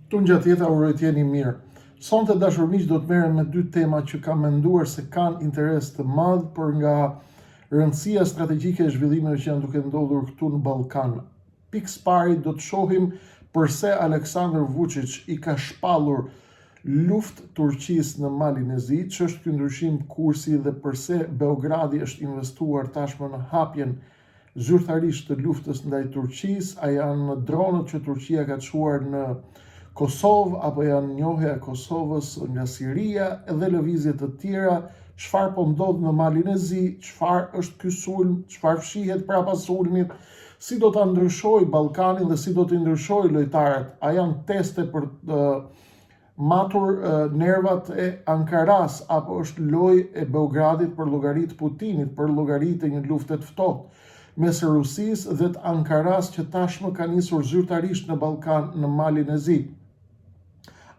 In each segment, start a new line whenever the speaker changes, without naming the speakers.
Tu ngjatjeta uroj të jeni mirë. Sonte dashur miq do të merrem me dy tema që kam menduar se kanë interes të madh, por nga rëndësia strategjike e zhvillimeve që janë duke ndodhur këtu në Ballkan. Pikë pari do të shohim përse Aleksandar Vučić i ka shpallur luftë Turqisë në Malin e Zi, ç'është ky ndryshim kursi dhe përse Beogradi është investuar tashmë në hapjen zyrtarisht të luftës ndaj Turqisë, a janë dronët që Turqia ka çuar në Kosovë, apo janë njohja e Kosovës nga Siria edhe lëvizje të tjera, çfarë po ndodh në Malin e Zi, çfarë është ky sulm, çfarë fshihet prapas sulmit, si do ta ndryshojë Ballkanin dhe si do t'i ndryshojë lojtarët, a janë teste për matur nervat e Ankaras, apo është lojë e Beogradit për llogarit Putinit, për llogarit e një lufte të ftohtë mes Rusisë dhe të Ankaras që tashmë ka nisur zyrtarisht në Ballkan në Malin e Zi.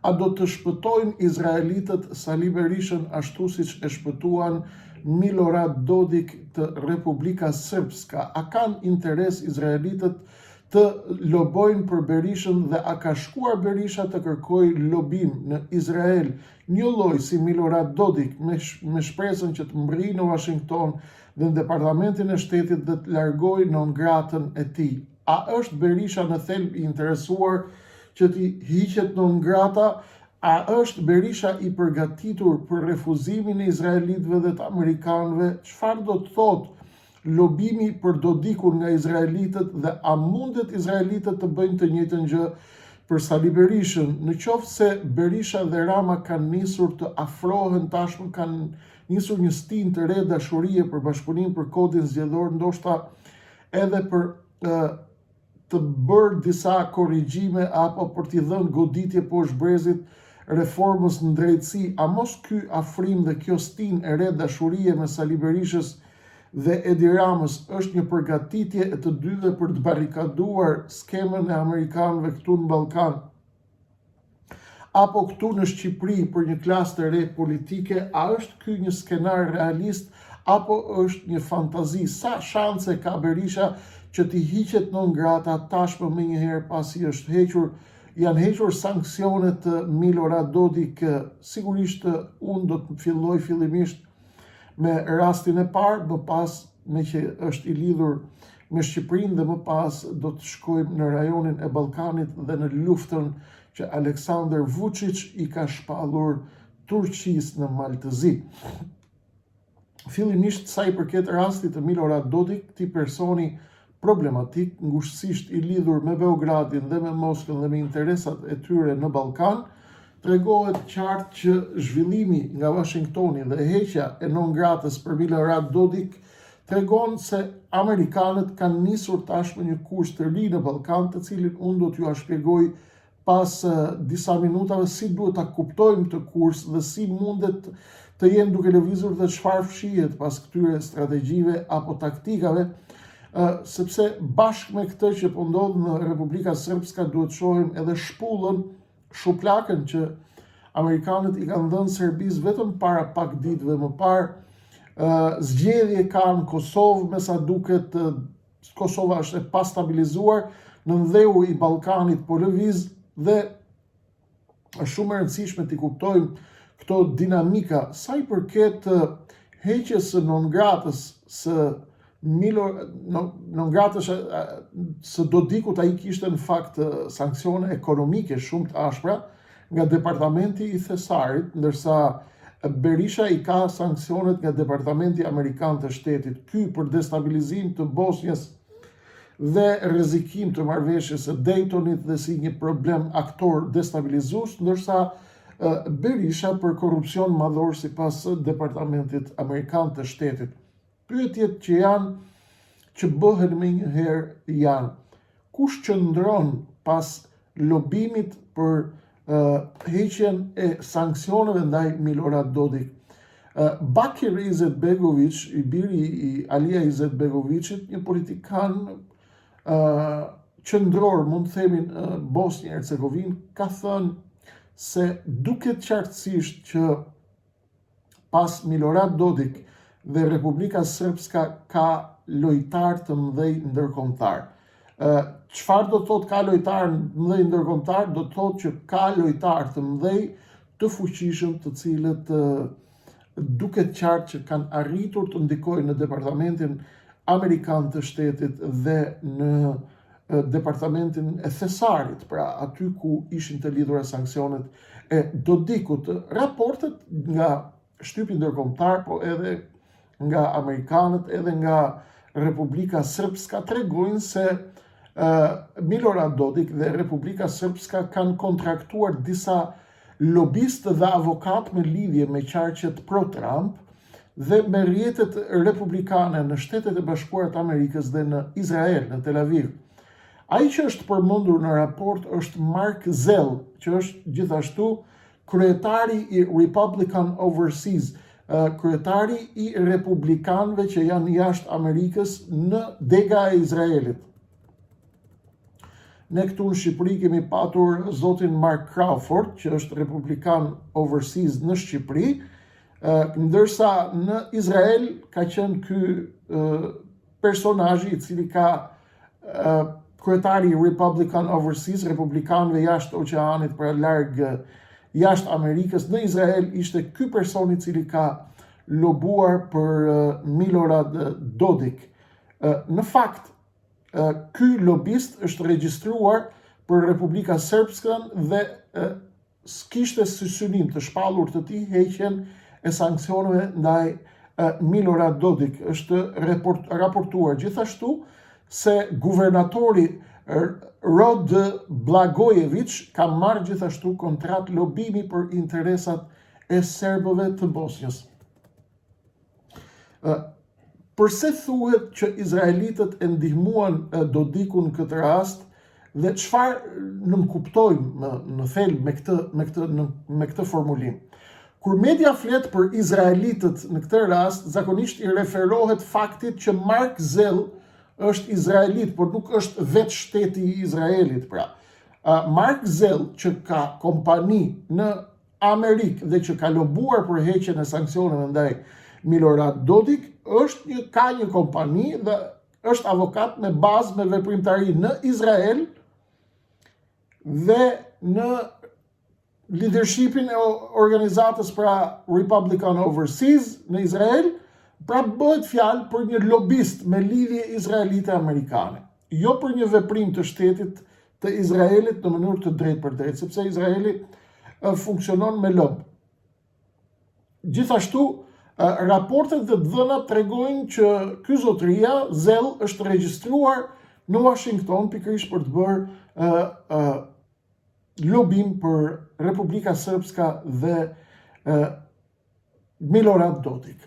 A do të shpëtojnë izraelitët Sali Berishën ashtu siç e shpëtuan Milorad Dodik të Republika Srpska? A kanë interes izraelitët të lobojnë për Berishën dhe a ka shkuar Berisha të kërkojë lobim në Izrael, një lloj si Milorad Dodik me shpresën që të mbërrijë në Washington dhe në Departamentin e Shtetit dhe të largojë non-gratën e tij? A është Berisha në thelb i interesuar që t'i hiqet non-grata? A është Berisha i përgatitur për refuzimin e izraelitëve dhe të amerikanëve? Çfarë do të thotë lobimi për Dodikun nga izraelitët dhe a mundet izraelitët të bëjnë të njëjtën gjë për Sali Berishën? Në qoftë se Berisha dhe Rama kanë nisur të afrohen tashmë, kanë nisur një stin të re dashurie për bashkëpunim për kodin zgjedhor, ndoshta edhe për të bërë disa korrigjime apo për t'i dhënë goditje poshtë brezit reformës në drejtësi, a mos ky afrim dhe kjo stin e re dashurie me Sali Berishës dhe Edi Ramës është një përgatitje e të dyve për të barrikaduar skemën e amerikanëve këtu në Ballkan? Apo këtu në Shqipëri për një klasë të re politike, a është ky një skenar realist apo është një fantazi? Sa shanse ka Berisha që t'i hiqet non-grata tashmë me njëherë pasi janë hequr sanksionet të Milorad Dodik? Sigurisht unë do të filloj fillimisht me rastin e parë, më pas me që është i lidhur me Shqipërinë dhe më pas do të shkojmë në rajonin e Ballkanit dhe në luftën që Aleksandar Vučić i ka shpallur Turqisë në Mal të Zi. Fillimisht sa i përket rastit të Milorad Dodik, këtij personi problematik, ngushtësisht i lidhur me Beogradin dhe me Moskën dhe me interesat e tyre në Ballkan, tregohet qartë që zhvillimi nga Washingtoni dhe heqja e non-gratës për Milorad Dodik tregon se amerikanët kanë nisur tashmë një kurs të ri në Ballkan, të cilin unë do t'ju shpjegoj pas disa minutave si duhet ta kuptojmë të kurs dhe si mundet të jenë duke lëvizur dhe çfarë fshihet pas këtyre strategjive apo taktikave, sepse bashkë me këtë që po ndodh në Republika Srpska duhet shohim edhe shpullën, shuplakën që amerikanët i kanë dhënë Serbisë vetëm para pak ditëve më parë. Zgjedhje kanë Kosovë, me sa duket Kosova është e pastabilizuar, në ndheu i Ballkanit po lëviz dhe është shumë e rëndësishme t'i kuptojmë këto dinamika. Sa i përket heqjes së non-gratës së non-gratës së Dodikut, ai kishte në fakt sanksione ekonomike shumë të ashpra nga Departamenti i Thesarit, ndërsa Berisha i ka sanksionet nga Departamenti Amerikan të Shtetit. Ky për destabilizim të Bosnjës dhe rrezikim të marrëveshjes së Daytonit dhe si një problem aktor destabilizues, ndërsa Berisha për korrupsion madhor sipas Departamentit Amerikan të Shtetit. Pyetjet që bëhen me njëherë janë: kush qëndron pas lobimit për heqjen e sanksioneve ndaj Milorad Dodik? Bakir Izetbegović, i biri i Alija Izetbegovićit, një politikan qendror, mund të themi, në Bosnjë e Hercegovinë, ka thënë se duket qartësisht që pas Milorad Dodik dhe Republika Srpska ka lojtar të mëdhej ndërkombëtar. Çfarë do të thotë ka lojtar mëdhej ndërkombëtar? Do të thotë që ka lojtar të mëdhej të fuqishëm të cilët duket qartë që kanë arritur të ndikojnë në Departamentin Amerikan të Shtetit dhe në Departamentin e Thesarit, pra aty ku ishin të lidhura sanksionet e Dodikut. Raportet nga shtypi ndërkombëtar, po edhe nga amerikanët, edhe nga Republika Srpska tregojnë se Milorad Dodik dhe Republika Srpska kanë kontraktuar disa lobistë dhe avokat me lidhje me qarqet pro-Trump dhe me rrjetet republikane në Shtetet e Bashkuara të Amerikës dhe në Izrael, në Tel Aviv. Ai që është përmendur në raport është Mark Zell, që është gjithashtu kryetari i Republican Overseas, kryetari i republikanëve që janë jashtë Amerikës në dega e Izraelit. Ne këtu në Shqipëri kemi patur zotin Mark Crawford, që është republikan overseas në Shqipëri, ndërsa në Izrael ka qenë ky personazhi i cili ka kryetari Republican Overseas, republikanëve jashtë oqeanit, pra larg jashtë Amerikës. Në Izrael ishte ky person i cili ka lobuar për Milorad Dodik. Në fakt, ky lobist është regjistruar për Republika Srpskën dhe kishte si synim të shpallur të tij heqjen e sanksioneve ndaj Milorad Dodik. Është raportuar gjithashtu se guvernatori Rod Blagojevic ka marrë gjithashtu kontrat lobimi për interesat e serbëve të Bosnjës. Përse thuhet që izraelitët e ndihmuan Dodikun në këtë rast dhe çfarë nuk kuptojmë në thelb me këtë formulim? Kur media flet për izraelitët në këtë rast, zakonisht i referohet faktit që Mark Zell është izraelit, por nuk është vetë shteti i Izraelit. Pra, Mark Zell, që ka kompani në Amerikë dhe që ka lobuar për heqjen e sanksioneve ndaj Milorad Dodik, ka një kompani dhe është avokat me bazë me veprimtari në Izrael dhe në leadershipin e organizatës pra Republican Overseas në Izrael, pra bëhet fjalë për një lobist me lidhje izraelite amerikane, jo për një veprim të shtetit të Izraelit në mënyrë të drejtë për drejtë, sepse Izraeli funksionon me lob. Gjithashtu, raportet dhe dhënat tregojnë që ky zotëria Zell është regjistruar në Washington pikërisht për të bërë lobim për Republika Srpska dhe Milorad Dodik.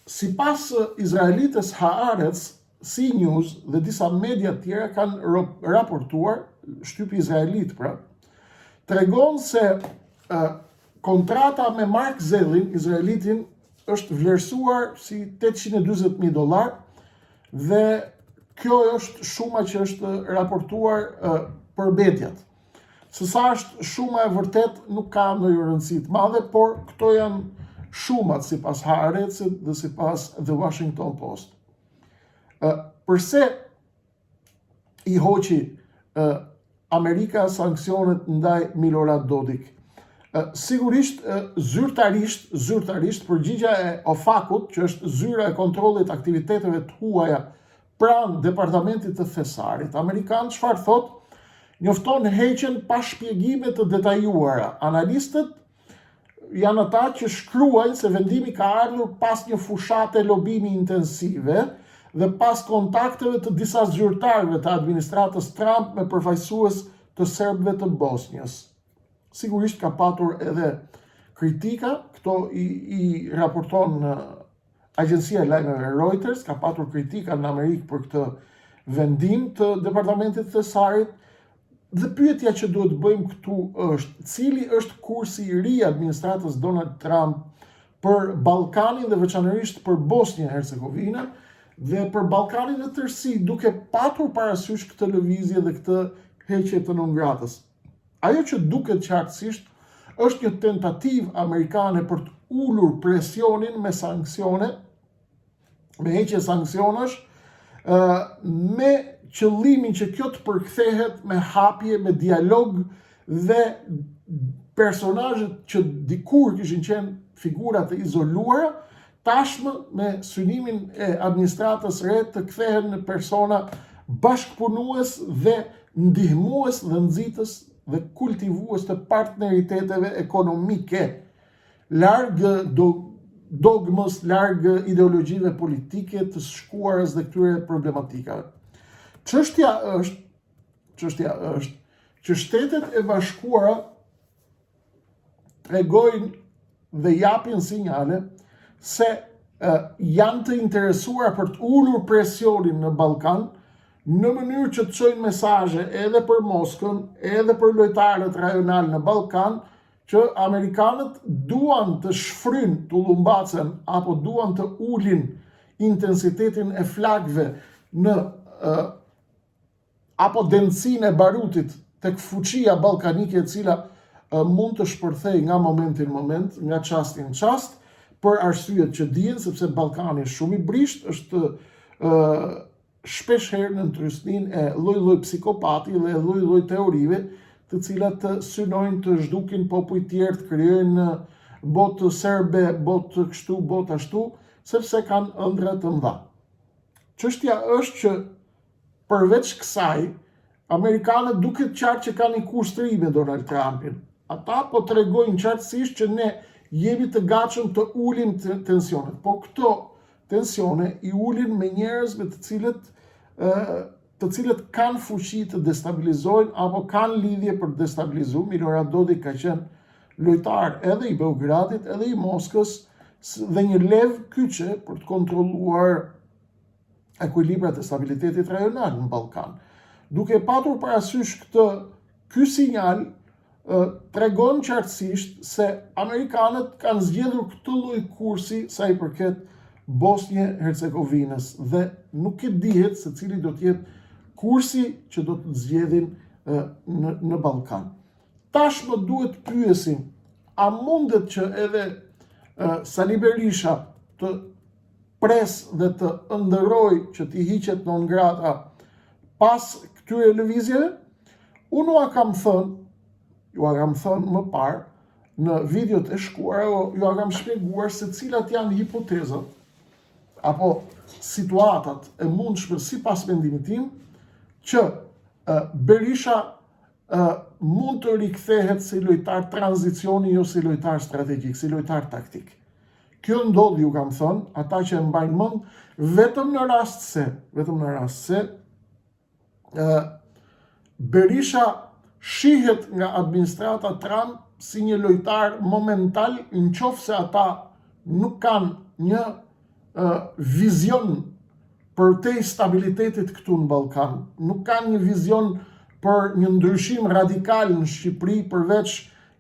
Sipas izraelites Haaretz, CNews dhe disa media tjera kanë raportuar, shtypi izraelit pra, tregon se kontrata me Mark Zellin, izraelitin, është vlerësuar si $820,000 dhe kjo është shuma që është raportuar për mediat. Se sa është shuma e vërtet nuk ka ndonjë rëndësi të madhe, por këto janë shumat sipas Haaretzit dhe sipas The Washington Post. Përse i hoqi Amerika sanksionet ndaj Milorad Dodik? Sigurisht, zyrtarisht, përgjigja e OFAK-ut, që është zyra e kontrollit aktiviteteve të huaja pranë Departamentit të Thesarit amerikan, çfarë thotë? Njofton heqjen pa shpjegime të detajuara. Analistët janë ata që shkruajnë se vendimi ka ardhur pas një fushate lobimi intensive dhe pas kontakteve të disa zyrtarëve të administratës Trump me përfaqësues të serbëve të Bosnjës. Sigurisht ka patur edhe kritika, këto i raporton agjencia e lajmeve Reuters, ka patur kritika në Amerikë për këtë vendim të Departamentit të Thesarit. Dhe pyetja që duhet të bëjmë këtu është, cili është kursi i ri i administratës Donald Trump për Ballkanin dhe veçanërisht për Bosnjë e Hercegovinën dhe për Ballkanin në tërësi, duke patur parasysh këtë lëvizje dhe këtë heqje të nëngratës. Ajo që duket qartësisht është një tentativë amerikane për të ulur presionin me sanksione, me heqje sanksionesh, me qëllimin që kjo të përkthehet me hapje, me dialog dhe personazhet që dikur kishin qenë figura të izoluara, tashmë me synimin e administratës re të kthehen në persona bashkëpunues dhe ndihmues dhe nxitës dhe kultivues të partneriteteve ekonomike, larg dogmës, larg ideologjive politike të shkuarës dhe këtyre problematikave. Çështja është që Shtetet e Bashkuara tregojnë dhe japin sinjale se janë të interesuar për të ulur presionin në Ballkan në mënyrë që të çojnë mesazhe edhe për Moskën, edhe për lojtarët rajonal në Ballkan, që amerikanët duan të shfrynë tullumbacen apo duan të ulin intensitetin e flakëve në apo densine e barutit tek fuqia ballkanike e cila mund të shpërthej nga momenti në moment, nga çasti në çast, për arsyet që dihen, sepse Ballkani është shumë i brisht, është shpesh herë në ndrysnin e lloj-lloj psikopati dhe lloj-lloj teorive, të cilat synojnë të zhdukin popuj tjerë, të krijojnë botë serbe, botë kështu, botë ashtu, sepse kanë ëndra të mëdha. Çështja është që përveç kësaj, amerikanët duket qartë që kanë një kushtrim me Donald Trumpin. Ata po tregojnë qartësisht që ne jemi të gatshëm të ulim tensionet. Po këto tensione i ulin me njerëz me të cilët kanë fuqi të destabilizojnë apo kanë lidhje për të destabilizuar. Milorad Dodik ka qenë lojtar edhe i Beogradit, edhe i Moskës dhe një lev kyçe për të kontrolluar ekuilibrat e stabilitetit rajonal në Ballkan. Duke patur parasysh ky sinjal tregon qartësisht se amerikanët kanë zgjedhur këtë lloj kursi sa i përket Bosnje-Hercegovinës dhe nuk e dihet se cili do të jetë kursi që do të zgjedhin në Ballkan. Tashmë duhet të pyesim, a mundet që edhe Sali Berisha të pres dhe të ëndërroj që t'i hiqet non grata pas këtyre lëvizjeve? Unë ju a kam thënë më parë në videot e shkuara, ju a kam shpjeguar se cilat janë hipotezat apo situatat e mundshme sipas mendimit tim që Berisha mund të rikthehet si lojtar tranzicioni, jo si lojtar strategjik, si lojtar taktik. Kjo ndodh, ju kam thënë, ata që e mbajnë mend, vetëm në rast se Berisha shihet nga administrata Trump si një lojtar momental, nëse ata nuk kanë një vizion për te stabilitetit këtu në Ballkan, nuk kanë një vizion për një ndryshim radikal në Shqipëri përveç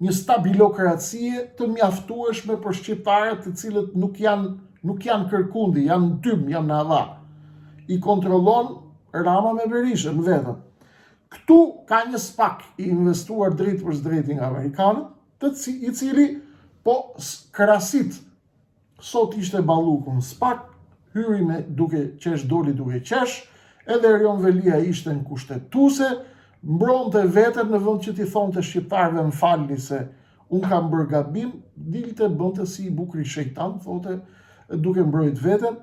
një stabilokracie të mjaftueshme për shqiptarët të cilët nuk janë kërkundi, janë tym, janë nadha. I kontrollon Rama me Berishën vetëm. Këtu ka një SPAK i investuar drejt për drejti nga amerikanët, i cili po krasit sot ishte ballukun SPAK, hyri me duke qesh, doli duke qesh, edhe Erion Velia ishte në kushtetuese, mbronte veten në vend që t'i thonte shqiptarëve më falni se unë kam bërë gabim, dilte bënte si i bukri shejtan, thote duke mbrojt veten.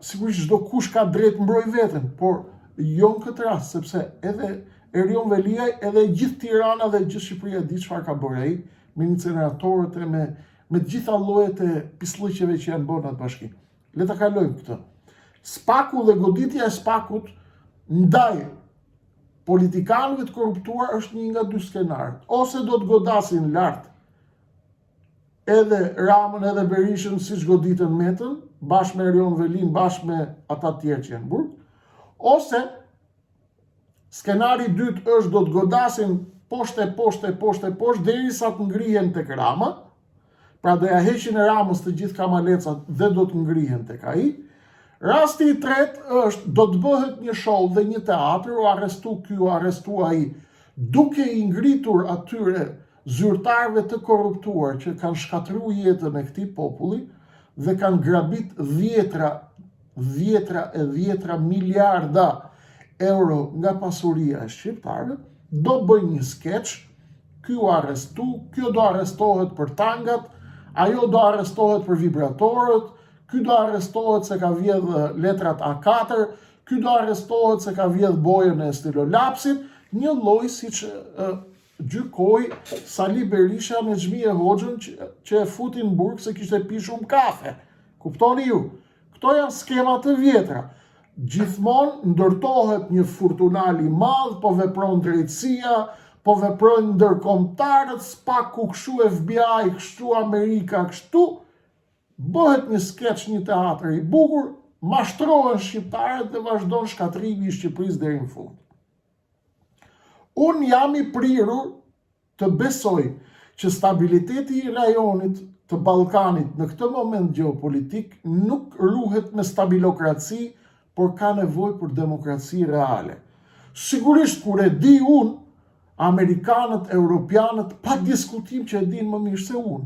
Sigurisht çdo kush ka drejt mbroj veten, por jo në këtë rast, sepse edhe Erion Velia, edhe gjithë Tirana dhe gjithë Shqipëria di çfarë ka bërë ai me incineratorët e me gjitha llojet e pislliqeve që janë bërë në atë bashki. Le ta kalojmë këtë. SPAK-u dhe goditja e SPAK-ut ndaj politikanëve të korruptuar është një nga dy skenarët. Ose do të godasin lart edhe Ramën edhe Berishën siç goditën Metën, bashkë me Erion Velin, bashkë me ata të tjerë që janë burg, ose skenari i dytë është do të godasin poshtë derisa të ngrihen tek Rama, pra do ja heqin e Ramës të gjithë kamalecat dhe do të ngrihen tek ai. Rasti i tretë është do të bëhet një show dhe një teatr, u arrestu ky, u arrestu ai, duke i ngritur atyre zyrtarëve të korruptuar që kanë shkatëruar jetën e këtij populli dhe kanë grabit dhjetra miliarda euro nga pasuria e shqiptarëve, do bëj një skeç, ky u arrestu, kjo do arrestohet për tangat, ajo do arrestohet për vibratorët, ky do arrestohet se ka vjedh letrat A4, ky do arrestohet se ka vjedh bojën e stilolapsit, një lloj siç gjykoi Sali Berisha me Xhmije Hoxhën që e futin në burg se kishte pi shumë kafe. Kuptoni ju? Këto janë skema të vjetra. Gjithmonë ndërtohet një furtunal i madh, po vepron drejtësia, po veprojnë ndërkombëtarët, spak ku kështu FBI, kështu Amerika, kështu, bëhet një skeç, një teatër i bukur, mashtrohen shqiptarët dhe vazhdon shkatrimi i Shqipërisë deri në fund. Unë jam i prirur të besoj që stabiliteti i rajonit të Ballkanit në këtë moment geopolitik nuk ruhet me stabilokraci, por ka nevojë për demokraci reale. Sigurisht kur e di unë, Amerikanët, Europianët, pa diskutim që e din më mirë se unë,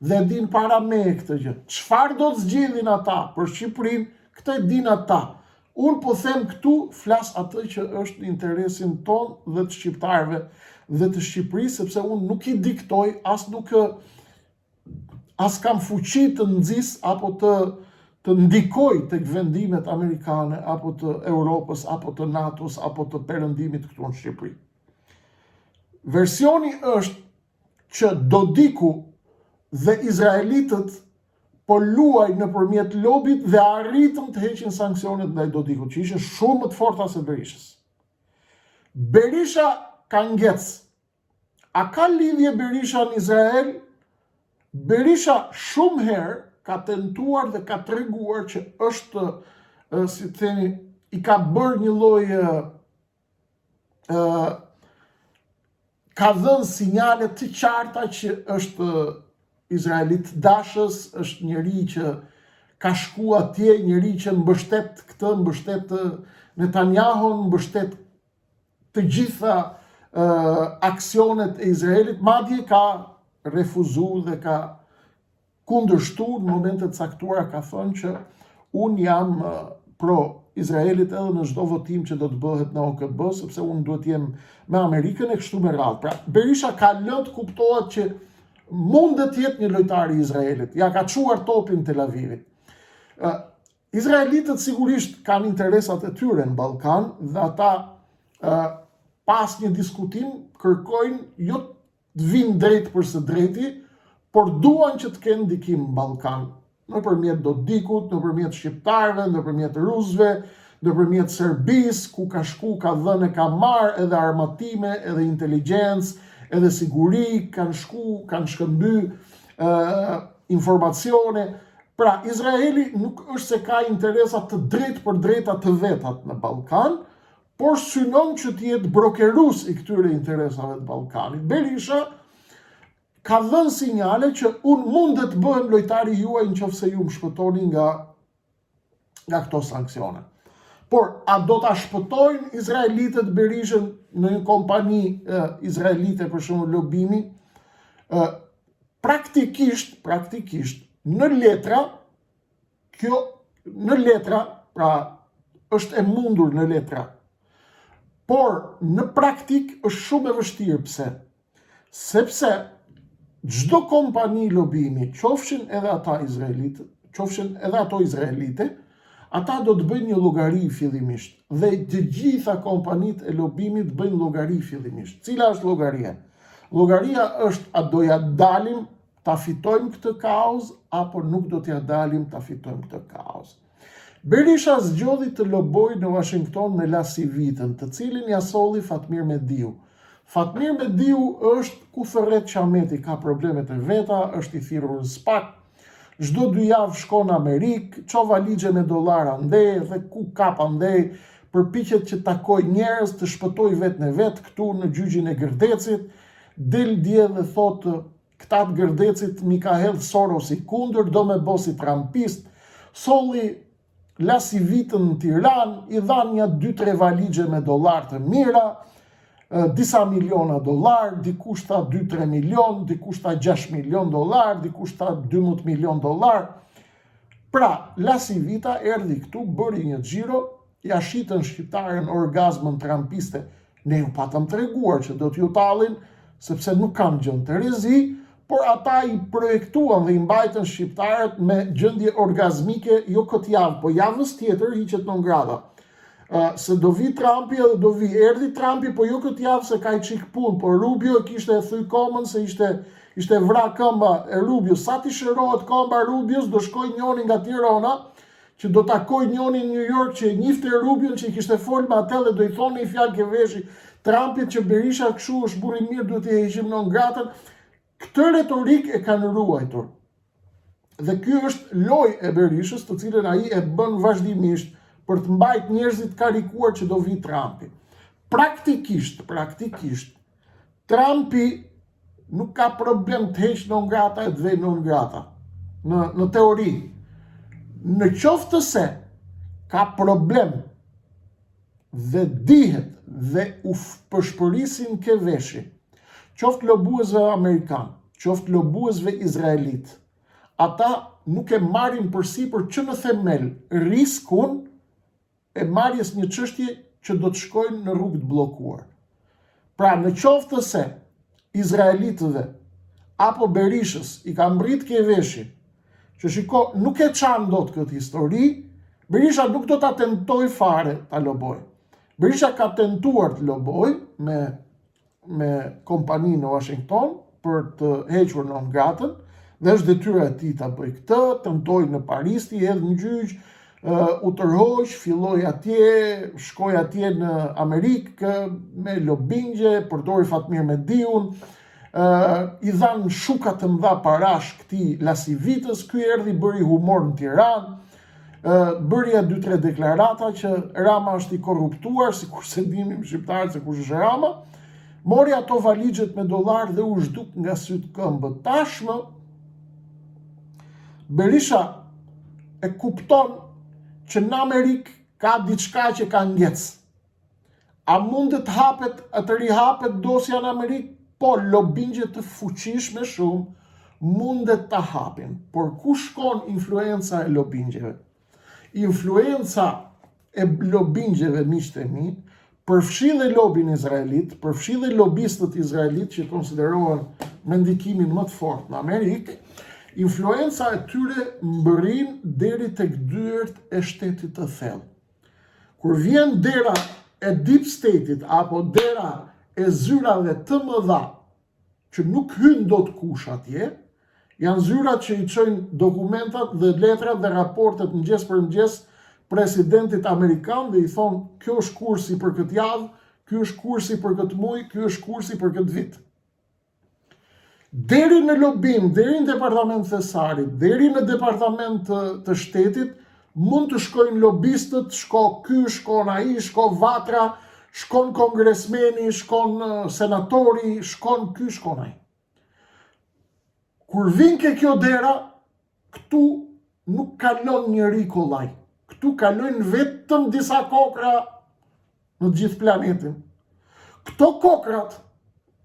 dhe e din para me këtë gjë. Çfarë do të zgjidhin ata për Shqipërinë, këtë e din ata. Unë po them këtu, flas atë që është në interesin ton dhe të shqiptarëve dhe të Shqipërisë, sepse unë nuk i diktoj, as kam fuqi të nxis apo të ndikoj tek vendimet amerikane, apo të Europës, apo të NATO-s, apo të perëndimit këtu në Shqipëri. Versioni është që Dodiku dhe izraelitët po luajnë nëpërmjet lobit dhe arritën të heqin sanksionet ndaj Dodikut, që ishin shumë më të forta se Berishës. Berisha ka ngec. A ka lidhje Berisha në Izrael? Berisha shumë herë ka tentuar dhe ka treguar që është, si të themi, i ka bërë një lloj ka dhënë sinjale të qarta që është izraelit dashës, është njëri që ka shku atje, njëri që mbështet këtë, mbështet Netanjahun, mbështet të gjitha aksionet e Izraelit, madje ka refuzu dhe ka kundërshtu në momentet caktuara, ka thënë që unë jam pro Izraelit edhe në çdo votim që do të bëhet në OKB, sepse unë duhet jem me Amerikën e kështu me radhë. Pra, Berisha ka lënë të kuptohet që mundet të jetë një lojtar i Izraelit. Ja ka çuar topin Tel Avivit. Izraelitët sigurisht kanë interesat e tyre në Ballkan dhe ata pas një diskutim kërkojnë jo të vinë drejt për së drejti, por duan që të kenë ndikim në Ballkan. Nëpërmjet Dodikut, nëpërmjet shqiptarëve, nëpërmjet rusëve, nëpërmjet Serbisë, ku ka shku, ka dhënë, ka marrë edhe armatime, edhe inteligjencë, edhe siguri, kanë shku, kanë shkëmby informacione. Pra, Izraeli nuk është se ka interesa të drejtë për drejta të vetat në Ballkan, por synon që të jetë brokerus i këtyre interesave të Ballkanit. Berisha ka dhënë sinjale që unë mundet të bëhem lojtari juaj nëse ju më shpëtoni nga këto sanksione. Por, a do ta shpëtojnë izraelitët Berishën në një kompani izraelite për shembull lobimi? Praktikisht, në letra, pra është e mundur në letra. Por, në praktik është shumë e vështirë. Pse? Sepse çdo kompani lobimi, qofshin edhe ata izraelite, qofshin edhe ato izraelite, ata do të bëjnë një llogari fillimisht. Dhe të gjitha kompanitë e lobimit bëjnë llogari fillimisht. Cila është llogaria? Llogaria është a do ja dalim ta fitojmë këtë kaos, apo nuk do t'ja dalim ta fitojmë këtë kaos. Berisha zgjodhi të lobojë në Washington me Lasivitën, të cilin ja solli Fatmir Mediu. Fatmir Mediu është ku thërret Qameti, ka problemet e veta, është i thirrur në SPAK, çdo 2 javë shkon në Amerikë, ço valigje me dollar andej dhe ku kap andej, përpiqet që takoj njerëz, të shpëtoj vetë në vetë këtu në gjyqin e Gërdecit, del dje dhe thotë këta të Gërdecit mi ka hedh Soros i kundër, do me bosi trampist, solli Lasivitën në Tiranë, i dhan një 2-3 valigje me dollar të mira, disa miliona dollar, dikush tha 2-3 milion, dikush tha 6 milion dollar, dikush tha 12 milion dollar. Pra, Lasivita erdhi këtu, bëri një xhiro ja shitën shqiptarën orgazmën trampiste, ne ju patëm të reguar që do t'ju tallin, sepse nuk kanë gjënë të rezi, por ata i projektuan dhe i mbajtën shqiptarët me gjendje orgazmike jo këtë javë, po javës tjetër hiqet non grata. Se do vi Trumpi edhe do vi erdhi Trumpi, po jo këtë javë se ka i qik punë, po Rubio kishte e thuj komën se ishte vra këmba e Rubio. Sa ti shërohet këmba Rubios, do shkoj njoni nga Tirana, që do takoj njoni në New York që e njifte Rubion, që i kishte folë me atë dhe do i thonë i fjalë ke veshi Trumpit që Berisha këshu është buri mirë, duhet i heqim non gratën. Këtë retorik e kanë ruajtur. Dhe ky është loj e Berishës, të cilën ai e bën vazhdimisht për të mbajt njerëzit karikuar që do vi Trumpi. Praktikisht, Trumpi nuk ka problem të heq non grata e të vej non grata. Në teori. Në qoftë se ka problem dhe dihet dhe u përshpërisin ke veshi, qoftë lobuesve amerikan, qoftë lobuesve izraelit, ata nuk e marrin përsipër që në themel riskun e marrjes një çështje që do të shkojnë në rrugë të bllokuar. Pra, në qoftë se izraelitëve apo Berishës i ka mbrit ke veshi, që shiko, nuk e qanë do të këtë histori, Berisha nuk do të tentoj fare të loboj. Berisha ka tentuar të loboj me kompani në Washington për të hequr non gratën, dhe është detyra e tij ta bëj këtë, tentoi në Paris ti edhe në gjyq, u tërhoq, filloi atje, shkoi atje në Amerikë me lobingje, përdori Fatmir Mediun, i dhanë shuka të mëdha parash këtij Lasivitës, ky erdhi bëri humor në Tiranë, bëri 2-3 deklarata që Rama është i korruptuar, sikur se dinim shqiptarët se kush është Rama, mori ato valixhet me dollar dhe u zhduk nga sytë këmbët. Tashmë Berisha e kupton që në Amerikë ka diçka që ka ngec. A mundet hapet, të rihapet dosja në Amerikë? Po, lobingje të fuqishme shumë mundet të hapin. Por ku shkon influenca e lobingjeve? Influenca e lobingjeve, miqtë e mi, përfshi dhe lobin izraelit, përfshi dhe lobistët izraelit që konsiderohen me ndikimin më të fortë në Amerikë, influenca e tyre mbërrin deri tek dyert e shtetit të thellë. Kur vjen dera e deep state-it apo dera e zyrave të mëdha që nuk hyn dot kush atje, janë zyrat që i çojnë dokumentat dhe letrat dhe raportet mëngjes për mëngjes presidentit amerikan dhe i thonë kjo është kursi për këtë javë, ky është kursi për këtë muaj, ky është kursi për këtë vit. Deri në lobim, deri në departament thesarit, deri në departament të shtetit, mund të shkojnë lobistët, shko ky, shkon ai, shko Vatra, shkon kongresmeni, shkon senatori, shkon ky, shkon ai. Kur vin ke kjo dera, këtu nuk kalon njëri kollaj. Këtu kalojnë vetëm disa kokra në gjithë planetin. Këto kokrat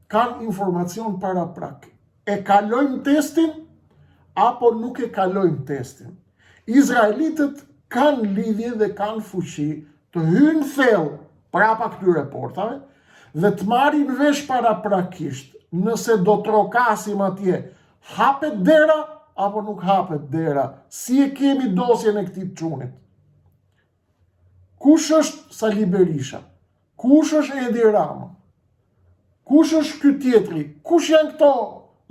kanë informacion para prak. E kalojnë testin, apo nuk e kalojnë testin. Izraelitët kanë lidhje dhe kanë fuqi të hynë thellë prapa këtyre portave dhe të marrin vesh paraprakisht nëse do trokasim atje, hapet dera apo nuk hapet dera, si e kemi dosjen e këtij çunit. Kush është Sali Berisha? Kush është Edi Rama? Kush është ky tjetri? Kush janë këto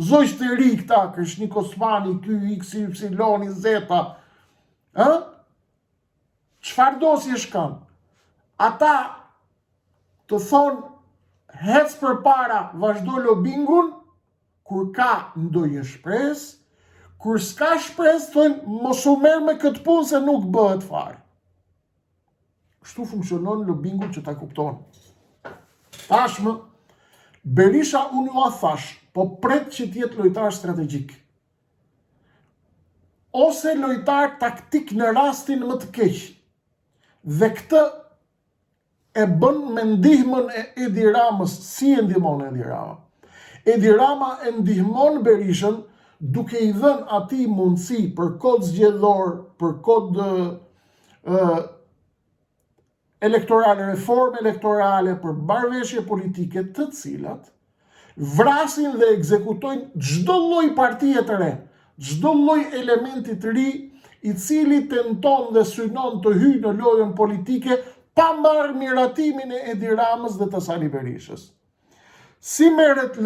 zojtë të ri këta, Krishnik Osmani, ky XY, Z? Çfarë dosjesh kanë? Ata të thonë hec përpara, vazhdo lobingun, kur ka ndonjë shpresë, kur s'ka shpresë, thonë mos u merr me këtë punë se nuk bëhet fare. Kështu funksionon lobingu që ta kupton. Tashmë, Berisha unë ju a thash, po pret që t'jetë lojtar strategjik. Ose lojtar taktik në rastin më të keq. Dhe këtë e bën me ndihmën e Edi Ramës. Si e ndihmon Edi Rama? Edi Rama e ndihmon Berishën duke i dhënë atij mundësi për kod zgjedhor, për kod elektorale, reforme elektorale, për marrëveshje politike, të cilat vrasin dhe ekzekutojnë çdo lloj partie të re, çdo lloj elementi të ri i cili tenton dhe synon të hyjë në lojën politike pa marrë miratimin e Edi Ramës dhe të Sali Berishës. Si merret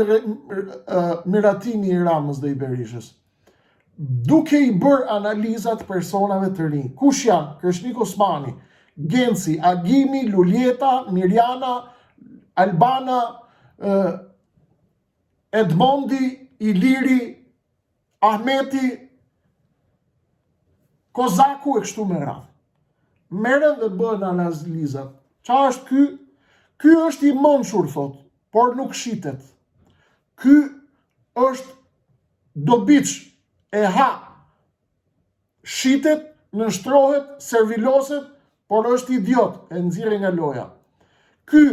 miratimi i Ramës dhe i Berishës? Duke i bërë analizat personave të rinj. Kush janë? Kreshnik Osmani, Genci, Agimi, Luljeta, Mirjana, Albana, Edmondi, Iliri, Ahmeti, Kozaku e kështu me radhë. Merren dhe bëhen analizat. Qa është ky? Ky është i mençur, thot, por nuk shitet. Ky është dobiç, e ha. Shitet, nështrohet, serviloset, por është idiot, e nxirre nga loja. Ky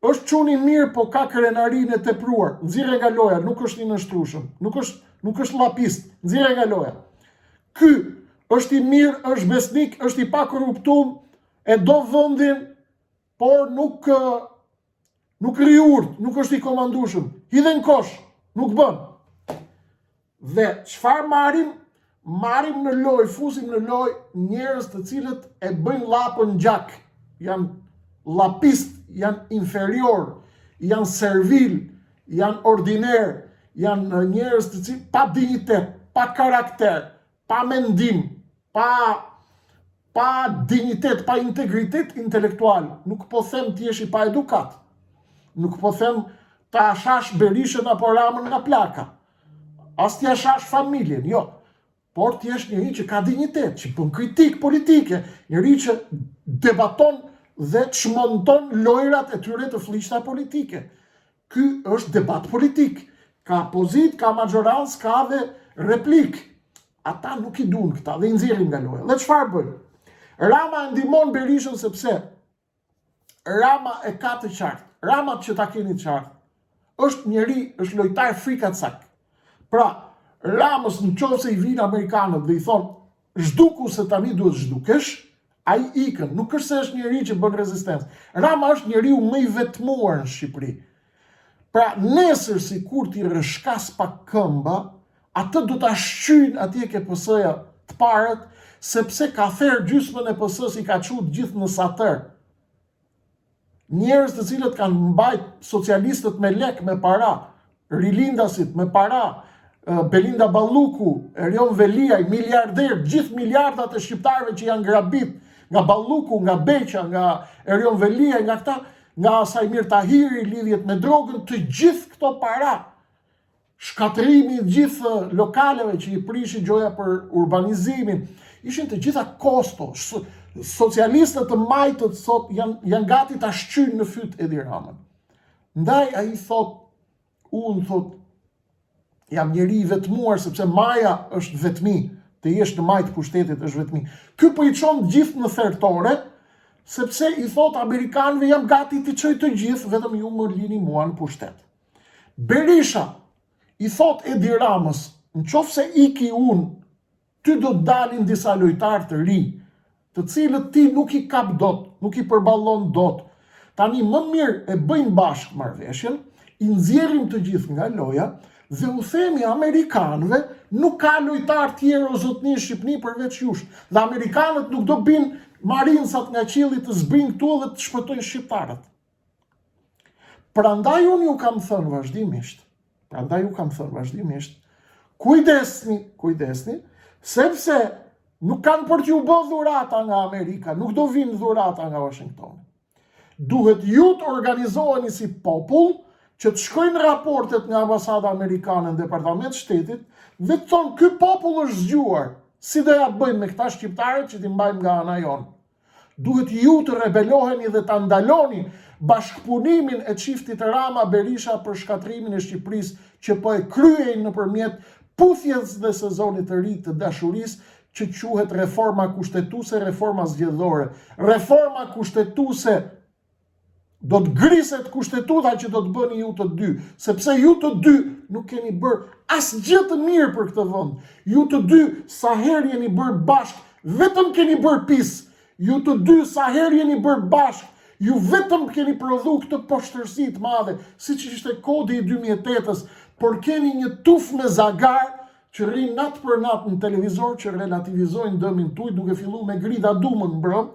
është çuni mirë, po ka krenarinë e tepruar, nxirre nga loja, nuk është i nështrueshëm, nuk është llapist, nxirre nga loja. Ky është i mirë, është besnik, është i pakorruptum, e do vendin, por nuk riurt, nuk është i komandueshëm. Hidhen kosh, nuk bën. Dhe çfarë marrim? Marrim në lojë, fusim në lojë njerëz të cilët e bëjnë llapën gjak. Janë llapist, janë inferior, janë servil, janë ordiner, janë njerëz të cilët pa dinjitet, pa karakter, pa mendim, pa dignitet, pa integritet intelektual. Nuk po them ti jesh i pa edukat. Nuk po them ta ashash Berishën apo Ramën nga plaka. As ti ashash familjen, jo. Por ti jesh njëri që ka dignitet, që bën kritik politike, njëri që debaton dhe çmonton lojrat e tyre të flishta politike. Ky është debat politik. Ka pozit, ka majorancë, ka dhe replik. Ata nuk i duan këta dhe i nxjerrin nga loja. Dhe çfarë bën? Rama ndihmon Berishën sepse Rama e ka të qartë. Rama, që ta keni të qartë, është njeri, është lojtar frikacak. Pra, Ramës në qovë se i vinë Amerikanët dhe i thonë zhduku se tani duhet zhdukesh, a i ikën, nuk është se është njeri që bën rezistencë. Rama është njeriu më i vetmuar në Shqipëri. Pra, nesër si kur t'i rëshkas pak këmba, atë do t'a shqyjnë atje ke PS-ja të parët, sepse ka therë gjysmën e PS-s i ka qut gjithë në satër. Njerëz të cilët kanë mbajt socialistët me lek, me para, rilindasit me para, Belinda Balluku, Erion Veliaj, miliarder, gjithë miliardat e shqiptarëve që janë grabit nga Balluku, nga Beqa, nga Erion Veliaj, nga këta, nga Sajmir Tahiri, lidhjet me drogën, të gjithë këto para, shkatrimi gjithë lokaleve që i prishi gjoja për urbanizimin, ishin të gjitha kosto. Socialistët të majtët sot janë gati ta shqyjnë në fyt Edi Ramën. Ndaj ai thot, unë thot, jam njeri i vetmuar sepse maja është vetmi, të jesh në majtë pushtetit është vetmi. Ky po i çon gjithë në thertore, sepse i thot Amerikanëve jam gati të çoj të gjithë, vetëm ju më lini mua në pushtet. Berisha i thot Edi Ramës, në qoftë se iki unë, ty do të dalin disa lojtarë të ri, të cilët ti nuk i kap dot, nuk i përballon dot. Tani më mirë e bëjnë bashkë marrëveshjen, i nxjerrim të gjithë nga loja, dhe u themi Amerikanëve, nuk ka lojtar tjerë o zotni Shqipni përveç jush. Dhe Amerikanët nuk do binë marinsat nga qielli të zbrinë këtu dhe të shpëtojnë shqiptarët. Prandaj unë ju kam thënë vazhdimisht, kujdesni, sepse nuk kanë për t'ju bë dhurata nga Amerika, nuk do vinë dhurata nga Washington. Duhet ju të organizoheni si popull, që të shkojnë raportet nga ambasada amerikane në departament shtetit, dhe të thonë, ky popull është zgjuar, si do ja bëjmë me këta shqiptarët që t'i mbajmë nga ana jonë. Duhet ju të rebeloheni dhe të ndaloni bashkëpunimin e çiftit Rama Berisha për shkatrimin e Shqipërisë që po e kryejnë nëpërmjet puthjes dhe sezonit të ri të dashurisë që quhet reforma kushtetuese, reforma zgjedhore. Reforma kushtetuese do të griset kushtetuta që do të bëni ju të dy, sepse ju të dy nuk keni bërë asgjë të mirë për këtë vend. Ju të dy sa herë jeni bërë bashkë, vetëm keni bërë pis. ju të dy sa herë jeni bërë bashkë, ju vetëm keni prodhu këtë poshtërsi të madhe, si që ishte kodi i 2008-ës, por keni një tuf me zagar që rrinë natë për natë në televizor që relativizojnë dëmin tuaj duke fillu me Grida Dumën mbrëm,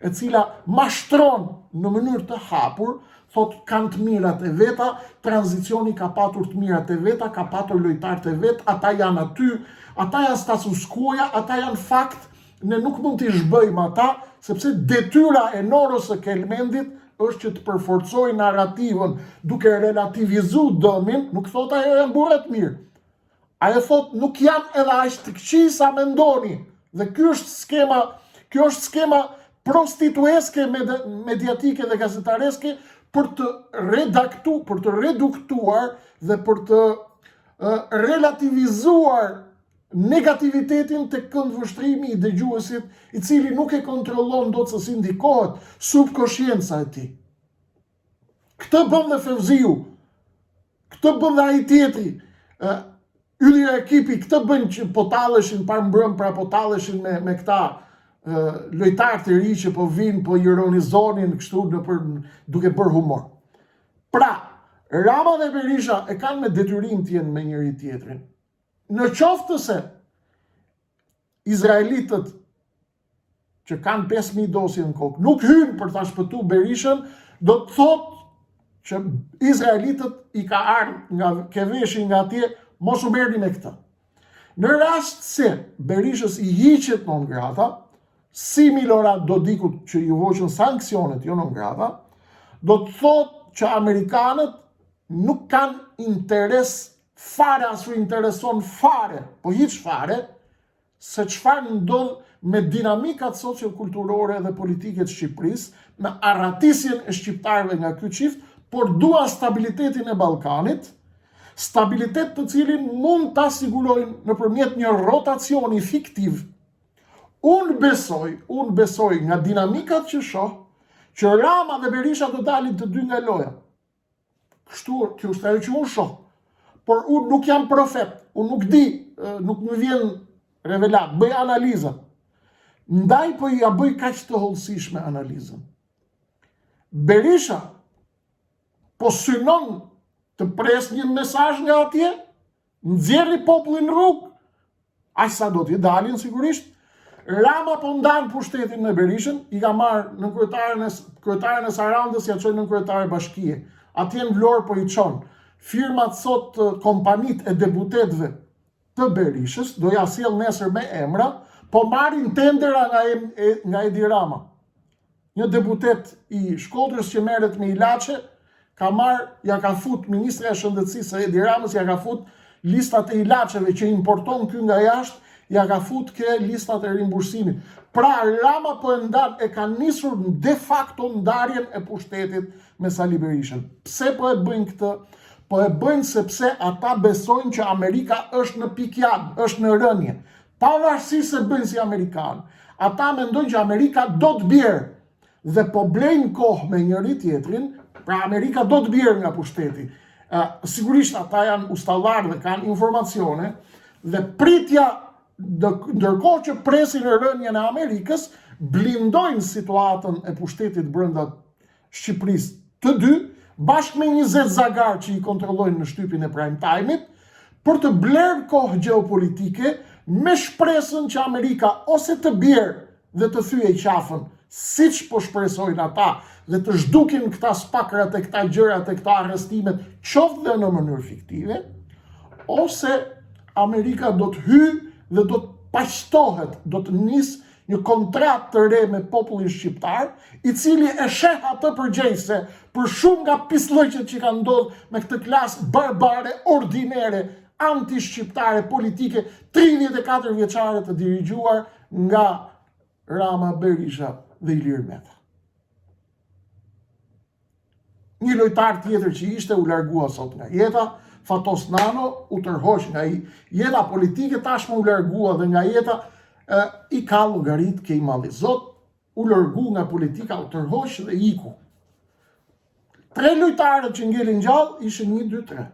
e cila mashtron në mënyrë të hapur, thot kanë të mirat e veta, tranzicioni ka patur të mirat e veta, ka patur lojtarët e vet, ata janë aty, ata janë status quo, ata janë fakt, ne nuk mund t'i zhbëjmë ata, sepse detyra e Norës së Kelmendit është që të përforcojë narrativën duke relativizu dëmin, nuk thot ajo janë burrat mirë. Ajo thot nuk janë edhe aq të këqij sa mendoni. Dhe kjo është skema prostitueske mediatike dhe gazetareske për të reduktuar dhe për të relativizuar negativitetin të këndvështrimi i dëgjuesit, i cili nuk e kontrollon dot se si ndikohet subkonscienca e tij. Këtë bën dhe Fevziu, këtë bën dhe ai tjetri, Yllia ekipi, këtë bën që po talleshin par mbrëm, pra po talleshin me këta lojtarë të ri që po vinë, po ironizonin kështu duke bërë humor. Pra, Rama dhe Berisha e kanë me detyrim të jenë me njëri tjetrin. Në qoftë se izraelitët që kanë 5.000 dosje në kokë nuk hynë për ta shpëtuar Berishën, do të thotë që izraelitët i ka ardhur nga keveshin nga atje, mos u merrni me këtë. Në rast se Berishës i hiqet non grata, si Milorad Dodikut që ju voqën sanksionet jo non grata, do të thotë që amerikanët nuk kanë interes fare, asu intereson fare, po hiç fare, se çfarë ndodh me dinamikat sociokulturore dhe politike të Shqipërisë, me arratisjen e shqiptarëve nga ky çift, por dua stabilitetin e Ballkanit, stabilitet të cilin mund ta sigurojnë nëpërmjet një rotacioni fiktiv. Unë besoj nga dinamikat që shoh, që Rama dhe Berisha do dalin të dy nga loja. Kjo është ajo që unë shoh. Por unë nuk jam profet, unë nuk di, nuk më vjen revelat, bëj analizën. Ndaj po ja bëj kaq të hollësishme analizën. Berisha po synon të pres një mesazh nga atje, nxjerrë popullin në rrugë, aq sa do t'i dalin sigurisht. Rama po ndan pushtetin me Berishën, i ka marrë në kryetaren e Sarandës, ja çoi në kryetare bashkie. Atje në Vlorë po i çon. Firmat sot, kompanit e deputetëve të Berishës, do ja sjell nesër me emra, po marrin tendera nga Edi Rama. Një deputet i Shkodrës që merret me ilaçe, ja ka fut Ministri e Shëndetësisë së Edi Ramës, ja ka fut listat e ilaçeve që importon ky nga jashtë, ja ka fut ke listat e rimbursimit. Pra Rama po e ndan, e ka nisur de facto ndarjen e pushtetit me Sali Berishën. Pse po e bëjnë këtë? Po e bëjnë sepse ata besojnë që Amerika është në pikjad, është në rënje. Pavarësisht se bëjnë si Amerikanë. Ata mendojnë që Amerika do të bjerë dhe po blejnë kohë me njëri tjetrin, pra Amerika do të bjerë nga pushteti. Sigurisht ata janë ustallarë dhe kanë informacione dhe pritja ndërkohë që presin e rënjen e Amerikës, blindojnë situatën e pushtetit brenda Shqipërisë të dy, bashkë me 20 zagar që i kontrollojnë në shtypin e prime time-it, për të blerë kohë gjeopolitike me shpresën që Amerika ose të bjerë dhe të thyej qafën, siç po shpresojnë ata, dhe të zhdukin këta spakrat e këta gjërat e këta arrestimet, qoftë dhe në mënyrë fiktive, ose Amerika do të hyjë dhe do të paqtohet, do të nisë një kontratë të re me popullin shqiptar, i cili e sheh atë përgjegjëse për shumë nga pislëqet që kanë ndodhur me këtë klasë barbare, ordinere, anti-shqiptare, politike, 34 vjeçare të dirigjuar nga Rama, Berisha dhe Ilir Meta. Një lojtar tjetër që ishte u largua sot nga jeta, Fatos Nano, u tërhoq nga jeta politike, tashmë u largua dhe nga jeta, i ka llogarit ke i malli Zot, u largu nga politika, u tërhoq dhe iku. 3 lojtarët që ngelin gjallë ishin 1, 2, 3.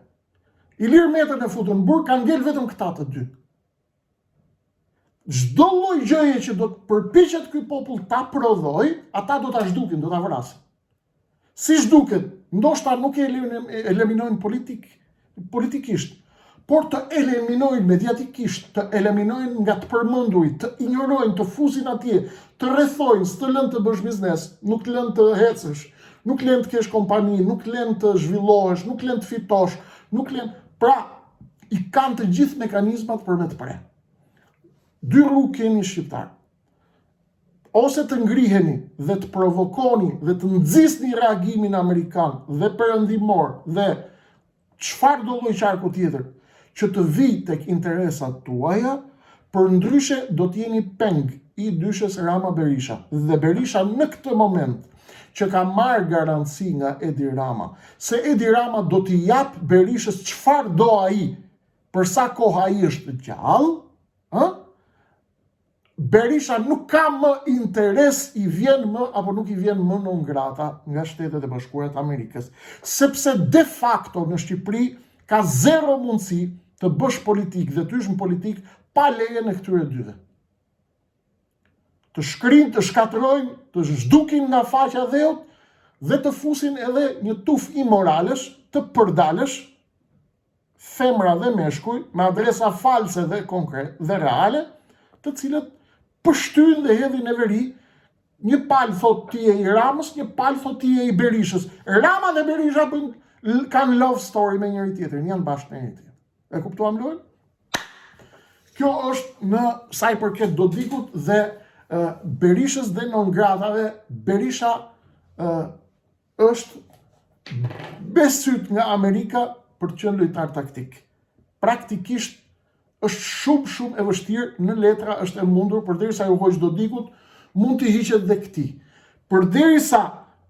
Ilir Metën e futën në burg, kanë ngel vetëm këta të dy. çdo lloj gjëje që do të përpiqet ky popull ta prodhoj, ata do ta zhdukin, do ta vrasin. Si zhduket, ndoshta nuk e eliminojnë politikisht, por të eliminojnë mediatikisht, të eliminojnë nga të përmendurit, të ignorojnë, të fusin atje, të rrethojnë, s'të lënë të bësh biznes, nuk të lënë të hecësh, nuk lënë të kesh kompani, nuk lënë të zhvillohesh, nuk lënë të fitosh, nuk lënë. Pra, i kanë të gjithë mekanizmat për me të pre. Dy rrugë keni shqiptar. Ose të ngriheni dhe të provokoni dhe të nxisni reagimin amerikan dhe perëndimor dhe çfarë do lloj qarku tjetër që të vi tek interesat tuaja, përndryshe do t'jeni peng i dyshës Rama Berisha. Dhe Berisha në këtë moment që ka marrë garanci nga Edi Rama, se Edi Rama do t'i jap Berishës çfarë do ai, për sa kohë ai është gjallë, Berisha nuk ka më interes, i vjen më apo nuk i vjen më non grata nga Shtetet e Bashkuara të Amerikës, sepse de facto në Shqipëri ka zero mundësi të bësh politik dhe të ysh në politik pa lejen e këtyre dyve. Të shkrin, të shkatrojnë, të zhdukin nga faqja dheut dhe të fusin edhe një tuf imoralesh, të përdalesh, femra dhe meshkuj, me adresa false dhe konkret dhe reale, të cilët pështyn dhe hedhin e veri, një palë thot ti e i Ramës, një palë thot ti e i Berishës. Rama dhe Berisha kanë love story me njëri tjetrin, janë bashkë me njëri tjetrin. E kuptuam lojën? Kjo është në sa i përket Dodikut dhe Berishës dhe non gratave. Berisha është besyt nga Amerika për të qenë lojtar taktik. Praktikisht është shumë e vështirë, në letra është e mundur, përderisa ju hoq Dodikut, mund t'i hiqet dhe këti. Përderisa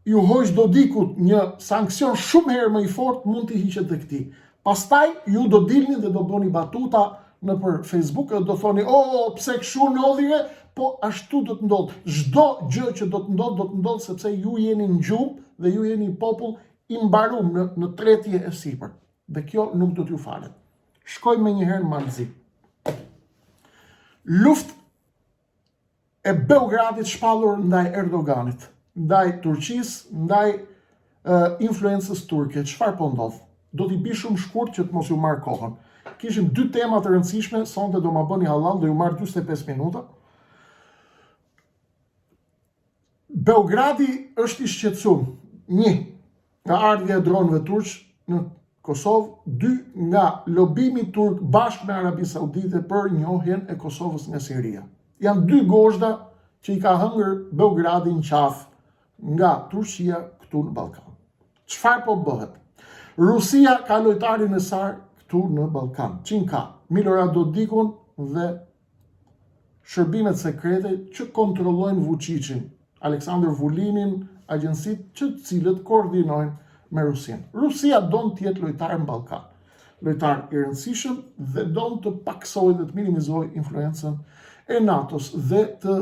ju hoq Dodikut një sankcion shumë herë më i fortë, mund t'i hiqet dhe këti. Pastaj ju do dilni dhe do bëni batuta në për Facebook, do thoni, pse këshu ndodhire, po ashtu do të ndodhë. Çdo gjë që do të ndodhë, sepse ju jeni në gjumë dhe ju jeni popull i mbarum në tretje e sipër. Dhe kjo nuk do t'ju falet. Shkoj me njëherë në Malzi. Luft e Beogradit shpallur ndaj Erdoganit, ndaj Turqisë, ndaj influencës turke. Çfarë po ndodh? Do t'i bi shumë shkurt që të mos ju marr kohën. Kishim 2 tema të rëndësishme, sonte do ma bëni halal, do ju marr 45 minuta. Beogradi është i shqetësuar. 1. Nga ardhja e dronëve turq në Kosovë, 2. nga lobimi turk bashkë me Arabi Saudite për njohjen e Kosovës nga Siria. Janë 2 gozhda që i ka hëngër Beogradin qafë nga Turqia këtu në Ballkan. Çfarë po bëhet? Rusia ka lojtarin e saj këtu në Ballkan. Çin ka Milorad Dodikun dhe shërbimet sekrete që kontrollojnë Vučićin, Aleksandr Vulinin, agjensitë që të cilët koordinojnë me Rusin. Rusia don të jetë lojtar në Ballkan. Lojtar i rëndësishëm dhe don të paksojë dhe të minimizojë influencën e NATO-s dhe të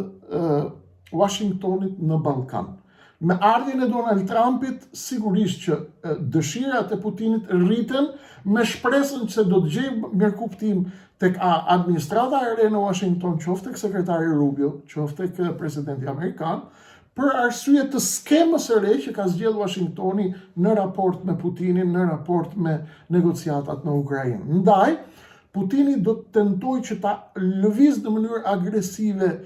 Washingtonit në Ballkan. Me ardhjen e Donald Trumpit, sigurisht që dëshirat e Putinit rriten me shpresën se do të gjejë mirëkuptim tek administrata e re në Washington, qoftë tek sekretari Rubio, qoftë tek presidenti amerikan, për arsye të skemës së re që ka zgjedhur Washingtoni në raport me Putinin, në raport me negociatat në Ukrainë. Ndaj, Putini do të tentojë që ta lëvizë në mënyrë agresive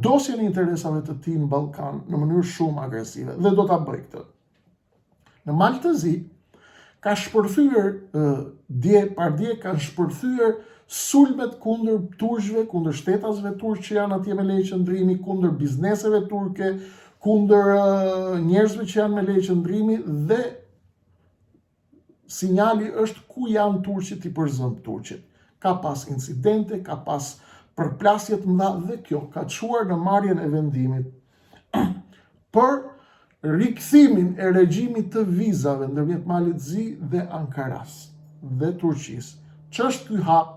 dosjen e interesave të tij në Ballkan, në mënyrë shumë agresive, dhe do ta bëjë këtë. Në Maltëzi ka shpërthyer dje ka shpërthyer sulmet kundër turqve, kundër shtetasve turq që janë atje me leje qëndrimi, kundër bizneseve turke, kundër njerëzve që janë me leje qëndrimi, dhe sinjali është ku janë turqit i përzënd turqit. Ka pas incidente, ka pas përplasjet mëdha dhe kjo ka çuar në marrjen e vendimit për rikthimin e regjimit të vizave ndërmjet Malit Zi dhe Ankaras dhe Turqisë. Ç'është ky hap?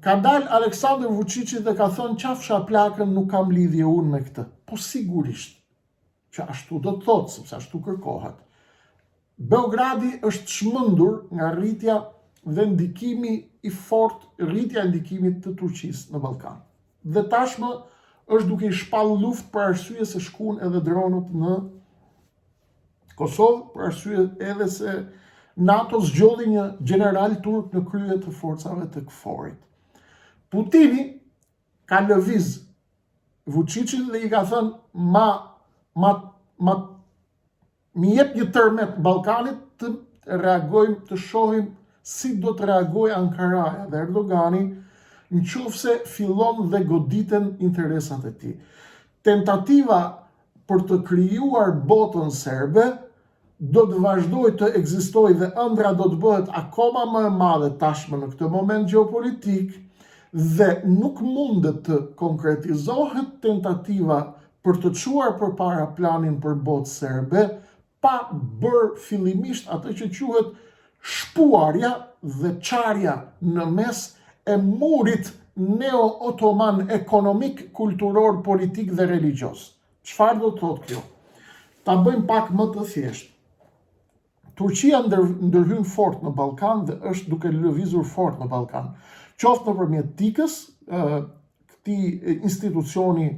Ka dalë Aleksandr Vučići dhe ka thënë qafsha plakën, nuk kam lidhje unë me këtë. Po sigurisht që ashtu do të thotë, sepse ashtu kërkohet. Beogradi është çmendur nga rritja dhe ndikimi i fortë, rritja e ndikimit të Turqisë në Ballkan. dhe tashmë është duke i shpall luftë për arsye se shkuan edhe dronët në Kosovë, për arsye edhe se NATO zgjodhi një general turk në krye të forcave të KFOR-it. Putini ka lëviz Vučićin dhe i ka thënë mi jep një tërmet Ballkanit të reagojmë, të shohim si do të reagojë Ankaraja dhe Erdogani nëse fillon dhe goditen interesat e tij. Tentativa për të krijuar botën serbe do të vazhdojë të ekzistojë dhe ëndra do të bëhet akoma më e madhe tashmë në këtë moment gjeopolitik dhe nuk mundet të konkretizohet tentativa për të çuar përpara planin për botë serbe pa bërë fillimisht atë që quhet shpuarja dhe çarja në mes e murit neo-otoman ekonomik, kulturor, politik dhe religjos. Çfarë do të thotë kjo? Ta bëjmë pak më të thjeshtë. Turqia ndërhyn fort në Ballkan dhe është duke lëvizur fort në Ballkan. Qoftë nëpërmjet TIK-s, këtij institucioni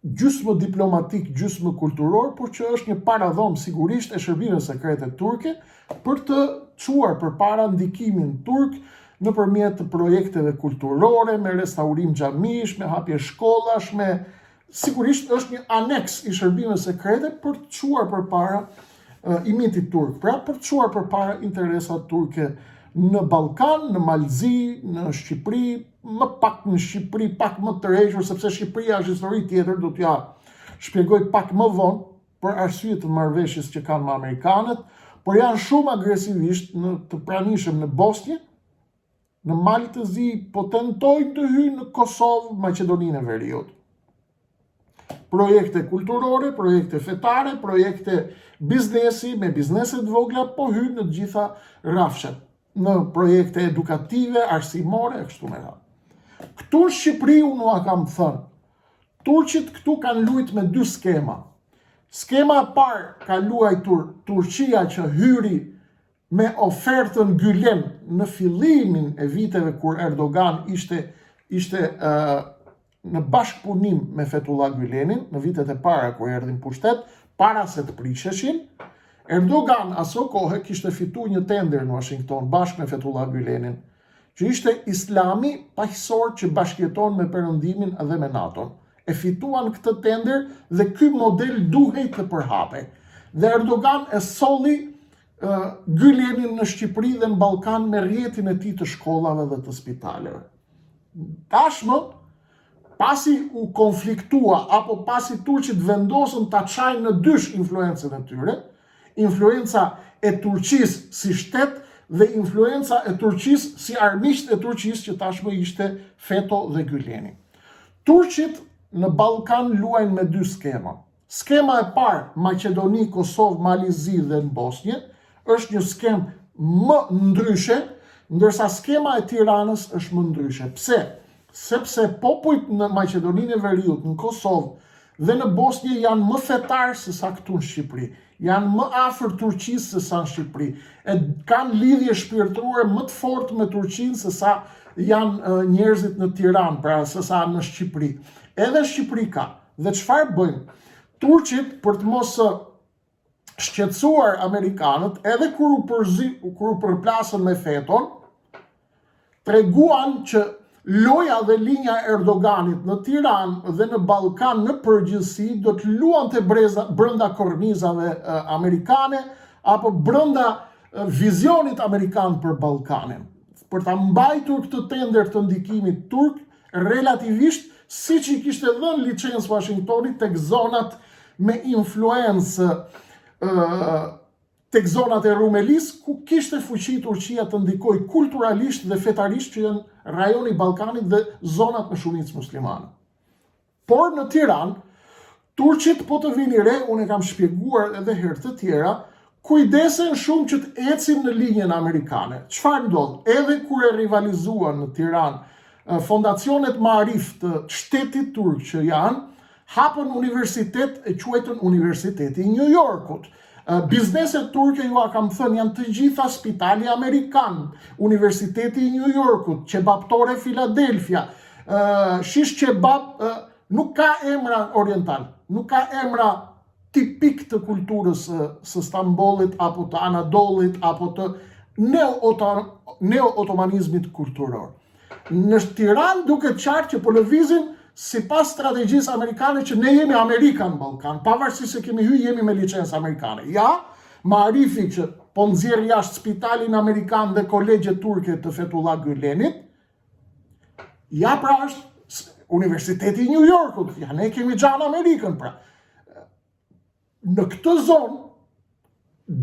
gjysmë diplomatik, gjysmë kulturor, por që është një paradhom sigurisht e shërbimeve sekrete turke për të çuar përpara ndikimin turk nëpërmjet projekteve kulturore, me restaurim xhamish, me hapje shkollash, sigurisht është një aneks i shërbimeve sekrete për të çuar përpara imitit turk, pra për të çuar përpara interesat turke në Ballkan, në Malzi, në Shqipëri, më pak në Shqipëri, pak më të rreshur, sepse Shqipëria është histori tjetër, do t'ja shpjegoj pak më vonë për arsye të marrëveshjes që kanë me amerikanët, por janë shumë agresivisht të pranishëm në Bosnjë, në Mal të Zi, po tentojnë të hyjnë në Kosovë, Maqedoninë e Veriut. Projekte kulturore, projekte fetare, projekte biznesi, me bizneset vogla, po hyjnë në të gjitha rrafshet, në projekte edukative, arsimore, e kështu me radhë. Këtu në Shqipëri unë a kam thënë, turqit këtu kanë luajtur me dy skema. Skema e parë ka luajtur Turqia që hyri me ofertën Gülen në fillimin e viteve kur Erdogan ishte në bashkëpunim me Fethullah Gülenin, në vitet e para kur erdhi në pushtet, para se të prisheshin. Erdogan aso kohë kishte fituar një tender në Washington bashkë me Fethullah Gülenin, që ishte islami paqësor që bashkëjeton me Perëndimin dhe me NATO-n. E fituan këtë tender dhe ky model duhej të përhapej. Dhe Erdogan e solli Gülenin në Shqipëri dhe në Ballkan me rrjetin e tij të shkollave dhe të spitaleve. Tashmë, pasi u konfliktua apo pasi turqit vendosën ta çajnë në dysh influencën e tyre, influenca e Turqisë si shtet dhe influenca e Turqisë si armiqt e Turqisë që tashmë ishte Feto dhe Güleni. Turqit në Ballkan luajnë me dy skema. Skema e parë, Maqedoni, Kosovë, Malizi dhe në Bosnjë, është një skem më ndryshe, ndërsa skema e Tiranës është më ndryshe. Pse? Sepse popujt në Maqedoninë e Veriut, në Kosovë dhe në Bosnjë janë më fetarë se sa këtu në Shqipëri. Janë më afër Turqisë se sa në Shqipëri. E kanë lidhje shpirtërore më të fortë me Turqinë se sa janë njerëzit në Tiranë, pra se sa në Shqipëri. Edhe Shqipëri ka. Dhe çfarë bëjnë? Turqit, për të mos shqetësuar amerikanët, edhe kur u përplasën me Feton, treguan që loja dhe linja Erdoganit në Tiranë dhe në Ballkan në përgjithësi do të luante brenda kornizave amerikane apo brenda vizionit amerikan për Ballkanin. Për ta mbajtur këtë tender të ndikimit turk, relativisht siç i kishte dhënë licencë Washingtonit tek zonat me influencë tek zonat e Rumelis, ku kishte fuqi Turqia të ndikojë kulturalisht dhe fetarisht që janë rajoni i Ballkanit dhe zonat me shumicë muslimane. Por në Tiranë, turqit po të vini re, unë e kam shpjeguar edhe herë të tjera, kujdesen shumë që të ecin në linjën amerikane. Çfarë ndodh? Edhe kur e rivalizuan në Tiranë fondacionet Maarif të shtetit turk që janë, hapën universitet e quajtën Universiteti i New Yorkut. Bizneset turke, ju a kam thënë, janë të gjitha spitali amerikan, Universiteti i New Yorkut, Qebaptore Philadelphia, shish kebab, nuk ka emra oriental, nuk ka emra tipik të kulturës së Stambollit, apo të Anadolit, apo të neo-otomanizmit kulturor. Në Tiranë duket qartë që po lëvizin sipas strategjisë amerikane që ne jemi Amerika në Ballkan, pavarësisht se kemi hyrë jemi me licencë amerikane. Ja, Marifi që po nxjerr jashtë spitalin amerikan dhe kolegjet turke të Fethullah Gülenit, ja pra është Universiteti i New Yorkut, ja ne kemi gjanë Amerikën pra. Në këtë zonë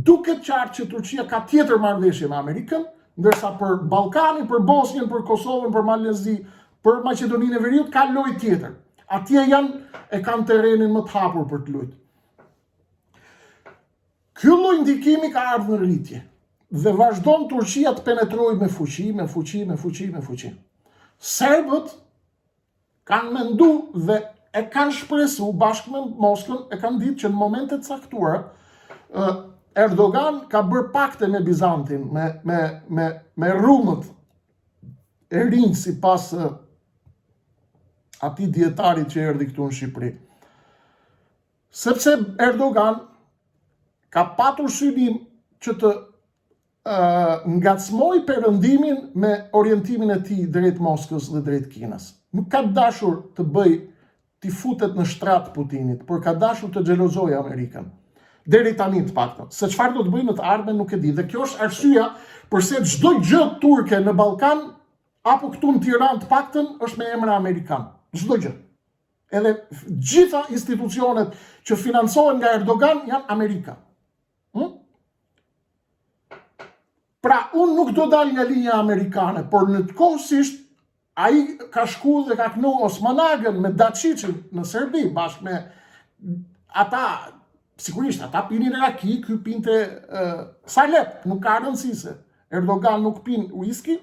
duket qartë që Turqia ka tjetër marrëveshje me Amerikën, ndërsa për Ballkanin, për Bosnjën, për Kosovën, për Malezi, për Maqedoninë e Veriut ka lojë tjetër. Atje kanë terrenin më të hapur për të luajtur. Ky lloj ndikimi ka ardhur në rritje dhe vazhdon Turqia të penetrojë me fuqi. Serbët kanë mendu dhe e kanë shpresu bashkë me Moskën, e kanë ditë që në momente të caktuara Erdogan ka bërë pakte me Bizantin, me rumët e rinj sipas atij dietarit që erdhi këtu në Shqipëri. Sepse Erdogan ka patur synim që të ngacmoj perëndimin me orientimin e tij drejt Moskës dhe drejt Kinës. Nuk ka dashur të t'i futet në shtrat Putinit, por ka dashur të xhelozojë Amerikën. Deri tani të paktën. Se çfarë do të bëjnë në të ardhmen nuk e di. Dhe kjo është arsyeja përse çdo gjë turke në Ballkan apo këtu në Tiranë të paktën është me emër amerikan. Çdo gjë. Edhe gjitha institucionet që financohen nga Erdogan janë Amerika. Pra, unë nuk do dal nga linja amerikane, por në të kohësisht ai ka shku dhe ka kënu Osmanagën me Dačićin në Serbi, bashkë me ata, sigurisht, ata pinin raki, ky pinte salep, nuk ka rëndësi se Erdogan nuk pin whisky.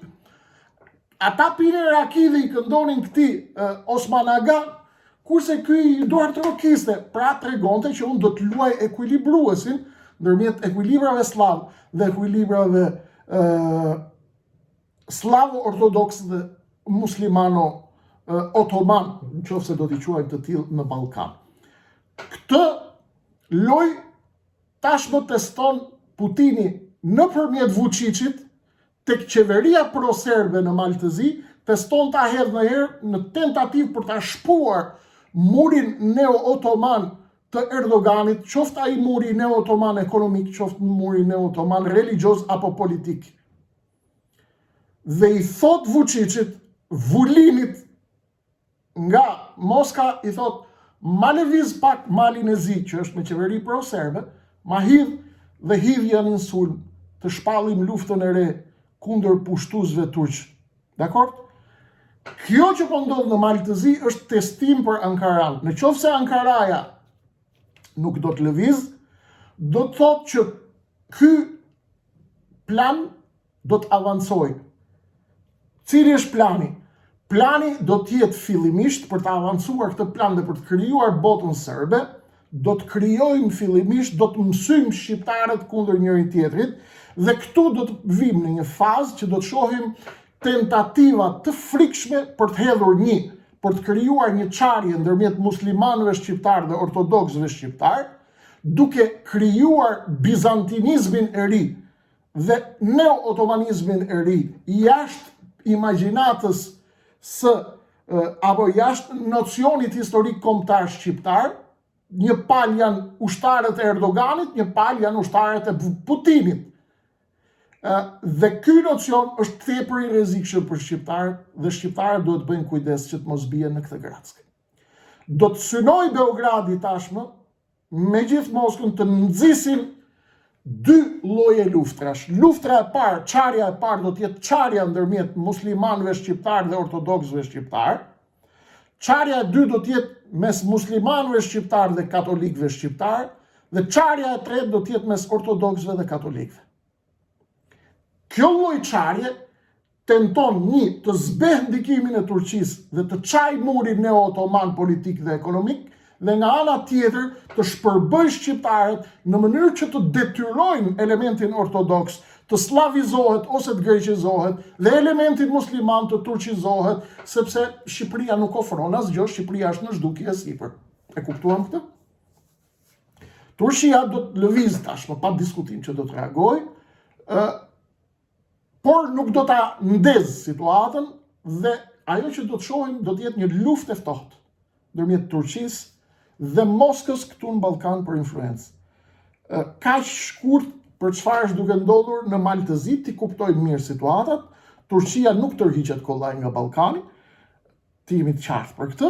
Ata pinin raki dhe i këndonin këti Osmanaga, kurse ky i duart rokiste, pra tregonte që unë do të luaj ekuilibruesin ndërmjet ekuilibrave slav dhe ekuilibrave slavo-ortodoks dhe muslimano-otoman, nëse do t'i quajmë të tillë në Ballkan. Këtë lojë tashmë teston Putini nëpërmjet Vučićit tek qeveria pro-serbe në Maltëzi, teston ta hedhë në herë në tentativë për ta shpuar murin neo-otoman të Erdoganit, qoftë ai muri neo-otoman ekonomik, qoftë muri neo-otoman religjioz apo politik. Dhe i thot Vučićit, Vulinit nga Moska, i thot, ma lëviz pak Malin e Zi, që është me qeveri pro-serbe, ma hidh dhe hidhja në sulm, të shpallim luftën e re kundër pushtuesve turq. Dakor? Kjo që po ndodh në Maltëzi është testim për Ankaran. Në qoftë se Ankaraja nuk do të lëviz, do të thotë që ky plan do të avancojë. Cili është plani? Plani do të jetë fillimisht për të avancuar këtë plan dhe për të krijuar botën serbe, do të krijojmë fillimisht, do të mësojmë shqiptarët kundër njëri tjetrit dhe këtu do të vim në një fazë që do të shohim tentativa të frikshme për të hedhur për të krijuar një çarje ndërmjet muslimanëve shqiptar dhe ortodoksëve shqiptar, duke krijuar bizantinizmin e ri dhe neo-otomanizmin e ri jashtë imagjinatës apo jashtë nocionit historik kombëtar shqiptar. Një palë janë ushtarët e Erdoganit, një palë janë ushtarët e Putinit. Dhe ky nocion është tepër i rrezikshëm për shqiptarët dhe shqiptarët duhet bëjnë kujdes që të mos bien në këtë grackë. Do të synoj Beogradi tashmë me gjithë Moskën të nxisin dy lloje luftrash. Luftra e parë, çarja e parë do të jetë çarja ndërmjet muslimanëve shqiptar dhe ortodoksëve shqiptar. Çarja e dytë do të jetë mes muslimanëve shqiptar dhe katolikëve shqiptar, dhe çarja e tretë do të jetë mes ortodoksëve dhe katolikëve. Kjo lloj çarje tenton të zbeh ndikimin e Turqisë dhe të çaj murin neo-otoman politik dhe ekonomik, dhe nga ana tjetër të shpërbëj shqiptarët në mënyrë që të detyrojnë elementin ortodoks të slavizohet ose të greqizohet dhe elementit musliman të turqizohet, sepse Shqipëria nuk ofron asgjë, Shqipëria është në zhdukje e sipër. E kuptuam këtë? Turqia do të lëviz tashmë, pa diskutim që do të reagoj, por nuk do ta ndez situatën dhe ajo që do të shohim do të jetë një luftë e ftohtë ndërmjet Turqisë dhe Moskës këtu në Ballkan për influencë. Kaq shkurt për çfarë është duke ndodhur në Maltëzi, ti kuptojmë mirë situatat. Turqia nuk tërhiqet kollaj nga Ballkani, ti jemi të qartë për këtë.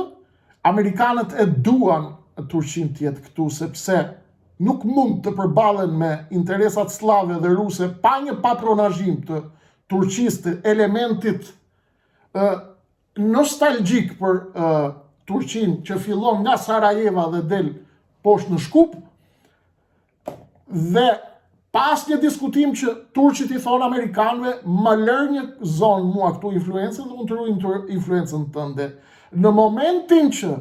Amerikanët e duan Turqinë të jetë këtu sepse nuk mund të përballen me interesat slave dhe ruse pa një patronazhim të Turqisë, të elementit nostalgjik për Turqinë që fillon nga Sarajeva dhe del poshtë në Shkup, dhe pas një diskutim që turqit i thonë amerikanëve, më lër një zonë mua këtu influencën dhe unë të ruaj influencën tënde. Në momentin që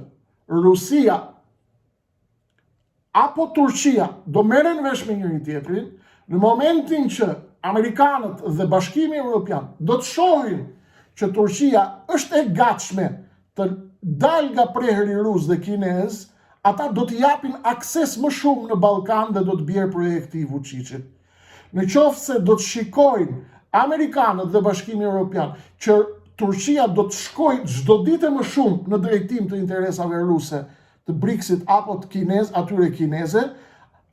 Rusia apo Turqia do merren vesh me njëri tjetrin, në momentin që amerikanët dhe Bashkimi Evropian do të shohin që Turqia është e gatshme të dalë nga preheri rus dhe kinez, ata do të japin akses më shumë në Ballkan dhe do të bjerë projekti i Vučićit. Në qoftë se do të shikojnë amerikanët dhe Bashkimi Evropian që Turqia do të shkojë çdo ditë më shumë në drejtim të interesave ruse, të BRICS-it apo të atyre kineze,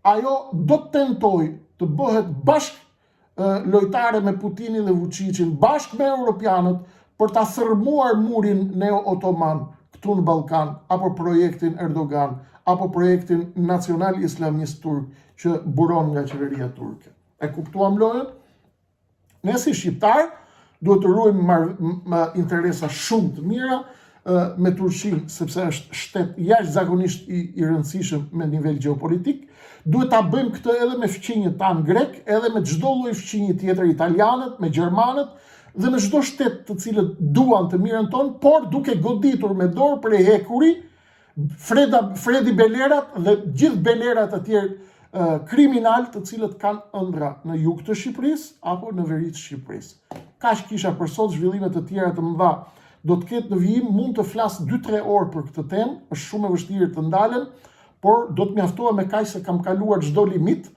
ajo do të tentojë të bëhet bashkë lojtare me Putinin dhe Vučićin, bashkë me europianët për ta thërmuar murin neo-otoman këtu në Ballkan, apo projektin Erdogan, apo projektin nacional islamist turk që buron nga qeveria turke. E kuptuam lojën? Ne si shqiptar duhet të ruajmë interesa shumë të mira me Turqinë, sepse është shtet jashtëzakonisht i rëndësishëm me nivel gjeopolitik. Duhet ta bëjmë këtë edhe me fqinjët tanë grek, edhe me çdo lloj fqinjë tjetër, italianët, me gjermanët dhe me çdo shtet të cilët duan të mirën tonë, por duke goditur me dorë prej hekuri Fredi Belerat dhe gjithë belerat e tjerë kriminal të cilët kanë ëndra në jug të Shqipërisë apo në veri të Shqipërisë. Kaq kisha për sot, zhvillime të tjera të mëdha do të ketë në vijim, mund të flas 2-3 orë për këtë temë, është shumë e vështirë të ndalen, por do të mjaftohem me kaq se kam kaluar çdo limit.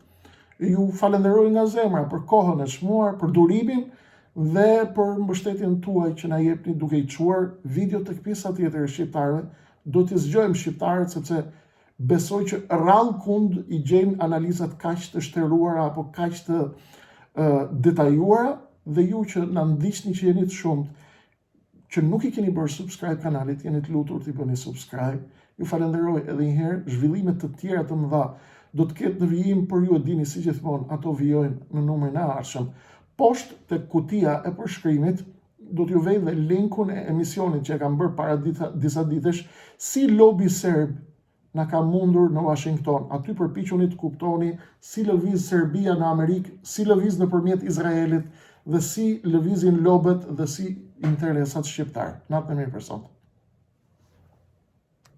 Ju falenderoj nga zemra për kohën e çmuar, për durimin dhe për mbështetjen tuaj që na jepni duke i çuar video tek pjesa tjetër e shqiptarëve. Do t'i zgjojmë shqiptarët sepse besoj që rrallë kund i gjejmë analizat kaq të shtëruara apo kaq të detajuara, dhe ju që na ndiqni që jeni të shumt, që nuk i keni bërë subscribe kanalit, jeni të lutur t'i bëni subscribe. Ju falenderoj edhe një herë, zhvillimet të tjera të mëdha do të ketë në vijim, por ju e dini si gjithmonë, ato vijojnë në numrin e ardhshëm. Poshtë tek kutia e përshkrimit do t'ju vej dhe linkun e emisionit që e kam bërë para disa ditësh, si lobi serb na ka mundur në Washington. Aty përpiquni të kuptoni si lëviz Serbia në Amerikë, si lëviz nëpërmjet Izraelit dhe si lëvizin lobët dhe si interesat shqiptar. Natë e mirë për sot.